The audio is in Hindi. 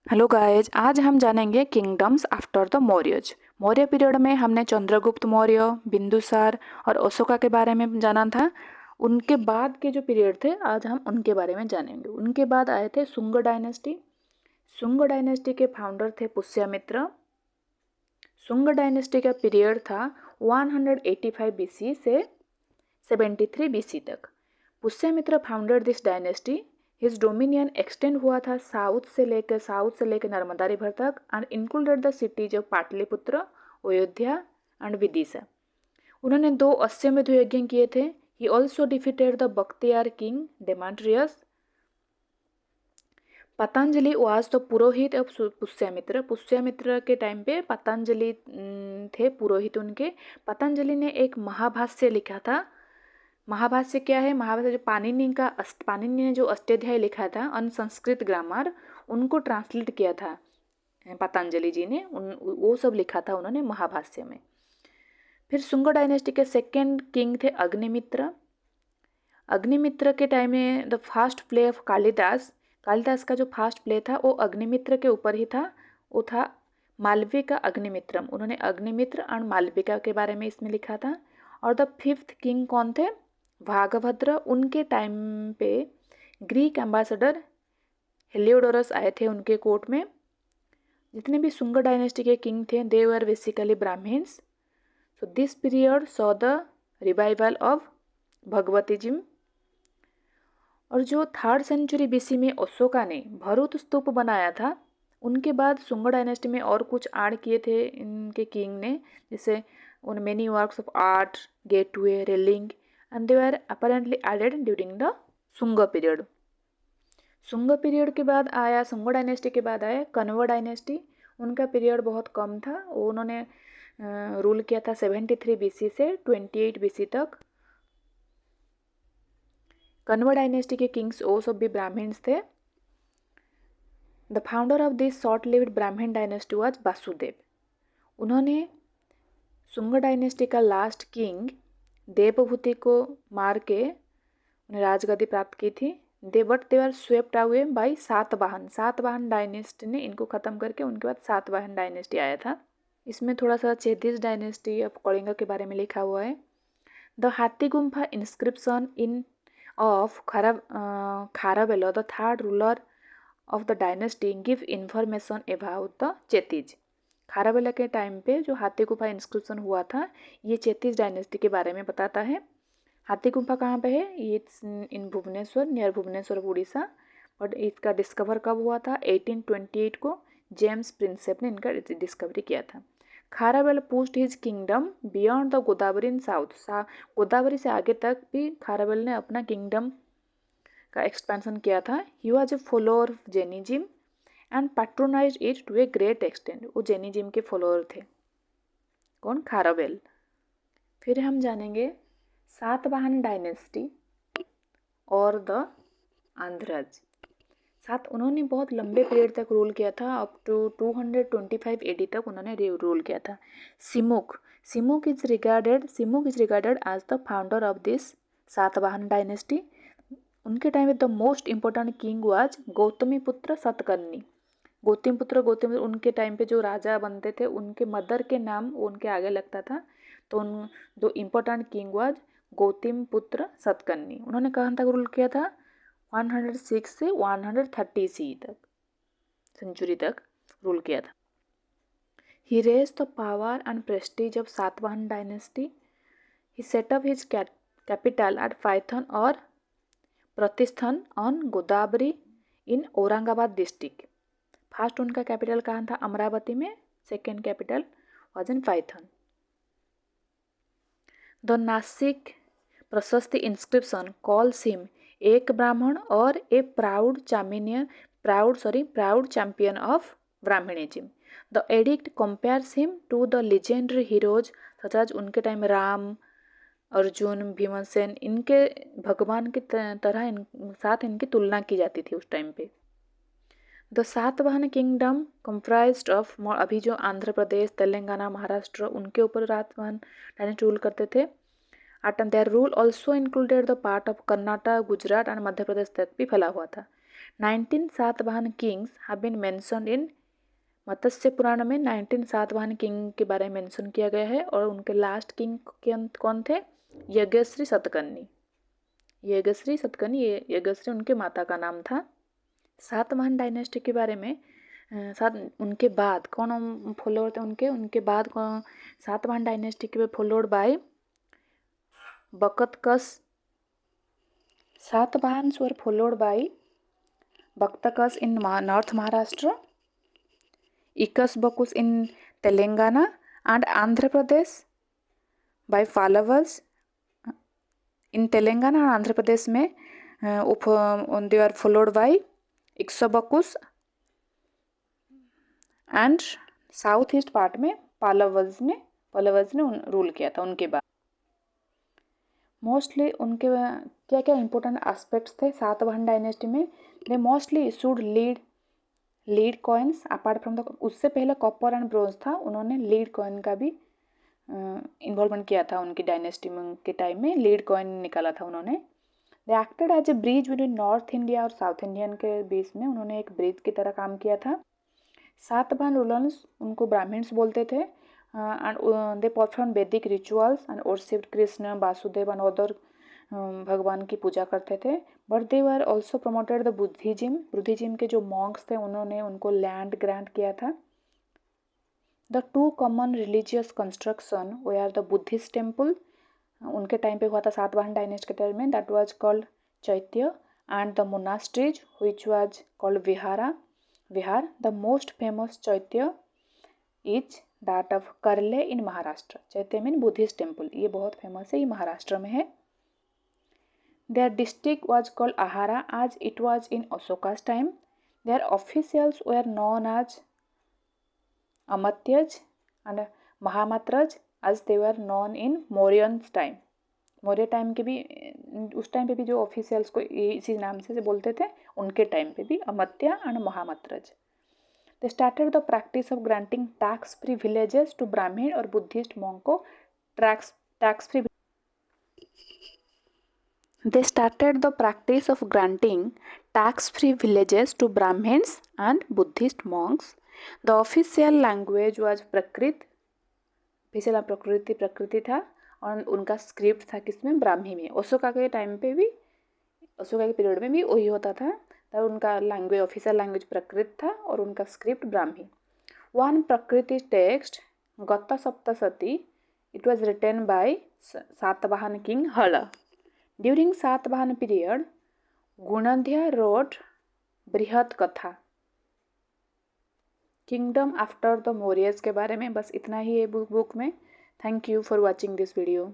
हेलो गाइज, आज हम जानेंगे kingdoms after the Mauryas. Maurya period में हमने चंद्रगुप्त मौर्य, बिंदुसार और अशोका के बारे में जाना था। उनके बाद के जो पीरियड थे आज हम उनके बारे में जानेंगे। उनके बाद आए थे शुंग डायनेस्टी। शुंग डायनेस्टी के फाउंडर थे पुष्यमित्र। शुंग डायनेस्टी का पीरियड था 185 बीसी से 73 बीसी तक। Pushyamitra founded this dynasty. His dominion extend हुआ था साउथ से लेकर नर्मदा रिवर तक and included the cities of Pataliputra, Ayodhya and Vidisha. उन्होंने 2 अश्वमेध यज्ञ किए थे। He also defeated the Bactrian king Demetrius. Patanjali was the purohit of Pushyamitra. Pushyamitra के टाइम पे पतंजलि थे पुरोहित उनके। पतंजलि ने एक महाभाष्य लिखा था। महाभाष्य क्या है? महाभाष्य जो पाणिनि ने जो अष्टाध्यायी लिखा था ऑन संस्कृत ग्रामर, उनको ट्रांसलेट किया था पतंजलि जी ने। वो सब लिखा था उन्होंने महाभाष्य में। फिर शुंग डायनेस्टी के सेकेंड किंग थे अग्निमित्र। अग्निमित्र के टाइम में the first play of Kalidas का जो फर्स्ट प्ले था वो अग्निमित्र के ऊपर ही था। वो था मालविका अग्निमित्रम। उन्होंने अग्निमित्र और मालविका के बारे में इसमें लिखा था। और द फिफ्थ किंग कौन थे? भागभद्र। उनके टाइम पे ग्रीक एम्बेसडर हेलियोडोरस आए थे उनके कोर्ट में। जितने भी शुंग डायनेस्टी के किंग थे they were basically Brahmans. So this period saw the revival of Bhagavatism. और जो 3rd सेंचुरी बीसी में अशोका ने भरूत स्तूप बनाया था, उनके बाद शुंग डायनेस्टी में और कुछ ऐड किए थे इनके किंग ने, जैसे उन many works of art, gateway, railing and they were apparently added during the Shunga period. Shunga period के बाद आया, शुंग डायनेस्टी के बाद आया कण्व डायनेस्टी। उनका पीरियड बहुत कम था। उन्होंने रूल किया था 73 बीसी से 28 बीसी तक। कण्व डायनेस्टी के किंग्स वो सब भी ब्राह्मण्स थे। The founder of this short lived Brahmin dynasty was Vasudeva. उन्होंने शुंग डायनेस्टी का लास्ट किंग देवभूति को मार के उन्हें राजगद्दी प्राप्त की थी। They are swept away by Satavahana. Satavahana dynasty ने इनको ख़त्म करके उनके बाद सातवाहन डायनेस्टी आया था। इसमें थोड़ा सा चेदिस डायनेस्टी ऑफ कलिंग के बारे में लिखा हुआ है। The Hathi Gumpha inscription in of Kharavela, the third ruler of the dynasty, give information about the Chetiz। खारावेला के टाइम पे जो हाथी गुफा इंस्क्रिप्शन हुआ था ये चेतीस डायनेस्टी के बारे में बताता है। हाथी गुफा कहाँ पे है? ये इन भुवनेश्वर, नियर भुवनेश्वर उड़ीसा। बट इसका डिस्कवर कब हुआ था? 1828 को जेम्स प्रिंसेप ने इनका डिस्कवरी किया था। Kharavela pushed his kingdom beyond the Godavari in south. Godavari से आगे तक भी खारावेल ने अपना किंगडम का एक्सपेंशन किया था। He was a follower of Jainism and patronized it to a great extent. वो जैनिज्म के फॉलोअर थे। कौन? खारावेल। फिर हम जानेंगे सातवाहन डायनेस्टी और द आंध्रज। उन्होंने बहुत लंबे पीरियड तक रूल किया था। अप टू 225 एडी तक उन्होंने रूल किया था। Simuka is regarded as the founder of this Satavahana dynasty. उनके टाइम में the most important king was Gautamiputra Satakarni. Gautamiputra उनके टाइम पे जो राजा बनते थे उनके मदर के नाम उनके आगे लगता था। तो उन जो important king was Gautamiputra Satakarni. उन्होंने कहाँ तक रूल किया था? 106 से 130 सी तक सेंचुरी तक रूल किया था। He raised the power and prestige of Satavahana dynasty. He set up his capital at Paithan और Pratishthan on Godavari in Aurangabad district. First उनका कैपिटल कहाँ था? अमरावती में। Second capital was in Paithan. The Nashik Prashasti inscription calls him एक ब्राह्मण और a proud champion of Brahmanism. The edict compares him to the legendary heroes such as उनके टाइम राम, अर्जुन, भीमसेन, इनके भगवान की तरह साथ इनकी तुलना की जाती थी उस टाइम पे। The Satavahana kingdom comprised of, अभी जो आंध्र प्रदेश, तेलंगाना, महाराष्ट्र उनके ऊपर सातवाहन डायनेस्टी रूल करते थे। And their rule also included the part of Karnataka, Gujarat and Madhya Pradesh तक भी फैला हुआ था। 19 Satavahana kings have been mentioned in Matsya Purana में 19 सातवाहन किंग के बारे में मेंशन किया गया है और उनके लास्ट किंग कौन थे? यज्ञश्री सतकर्णी। यज्ञश्री सतकर्णी, यज्ञश्री उनके माता का नाम था। सातवाहन डायनेस्टी के बारे में उनके बाद कौन फॉलोअर थे उनके बाद सातवाहन डायनेस्टी के followed by Vakatakas. Satavahanas were followed by Vakatakas in north Maharashtra, Ikshvakus in Telangana and Andhra Pradesh by Pallavas. In Telangana और आंध्र प्रदेश में they are followed by Ikshvakus and south east part में पालवज ने रूल किया था उनके बाद। मोस्टली उनके क्या क्या इंपॉर्टेंट एस्पेक्ट्स थे सातवाहन डायनेस्टी में? They mostly issued lead coins apart from the, उससे पहले कॉपर एंड ब्रोंज था, उन्होंने लीड कॉइन का भी इन्वॉल्वमेंट किया था उनकी डायनेस्टी के टाइम में, लीड कॉइन निकाला था उन्होंने। They acted as a bridge between north India और साउथ इंडियन के बीच में, उन्होंने एक ब्रिज की तरह काम किया था। सातवाहन रूलर्स, उनको ब्राह्मण्स बोलते थे, एंड दे परफॉर्म वैदिक rituals and worshipped Krishna, Vasudev and other भगवान की पूजा करते थे। But they were also promoted the Buddhism के जो मॉन्क्स थे उन्होंने उनको लैंड ग्रांट किया था। The two common religious construction were the Buddhist temple, उनके टाइम पे हुआ था सातवाहन डायनेस्टी के टाइम में, that was called chaitya, and the monasteries which was called vihara. The most famous chaitya is that of Karle in Maharashtra. चैत्य मीन बुद्धिस्ट टेम्पल, ये बहुत फेमस है, ये महाराष्ट्र में है। There district was called Ahara as it was in Ashoka's time. Their officials were known as Amatyas and Mahamatras as they were known in Mauryans time. Maurya time के भी, उस टाइम पे भी जो ऑफिशियल्स को इसी नाम से बोलते थे, उनके टाइम पे भी Amatya and Mahamatras. They started the practice of granting tax free villages to Brahman और बुद्धिस्ट मॉन्क को tax free. They started the practice of granting tax-free villages to Brahmins and Buddhist monks. The official language was Prakrit। Official प्रकृति था और उनका स्क्रिप्ट था किसमें? ब्राह्मी में। अशोका के टाइम पे भी, अशोका के पीरियड में भी वही होता था, तब उनका लैंग्वेज ऑफिशियल लैंग्वेज प्रकृत था और उनका script Brahmi. One Prakrit text Gatha Saptashati, it was written by Satavahana king Hala. During Satavahana period Gunadhya wrote Brihat Katha kingdom after the Mauryas के बारे में, बस इतना ही है बुक में। Thank you for watching this video.